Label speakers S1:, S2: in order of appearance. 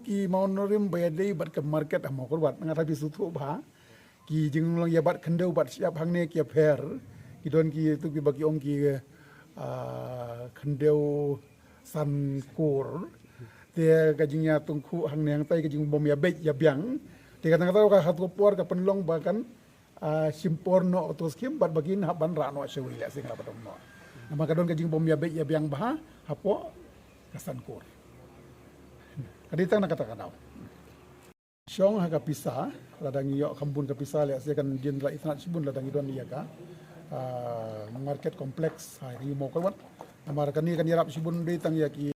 S1: ki mau norim bayadai bat ke market mau korbat ngarabi sutu bah ki jing lang ya bat kendau bat siap hangne ki per ki don ki tu ki bagi ong ki kendau san kur dia kajingnya tungku hangne yang tai kajing bom ya baik ya biang dia kata-kata ka hatu por ka penlong bahkan simpor no otos kim bat bagin haban rano sewi la sing rapat no nama kadon kajing bom ya baik ya biang bah hapo kasan kur kaditang nakata-kata Syong ha kapisa ladang iyo kampun kapisa le kan jenderal itnat sibun ladang idon iya ka market kompleks ha ri mo kawan amar kan ni kan yarap sibun de tang ya ki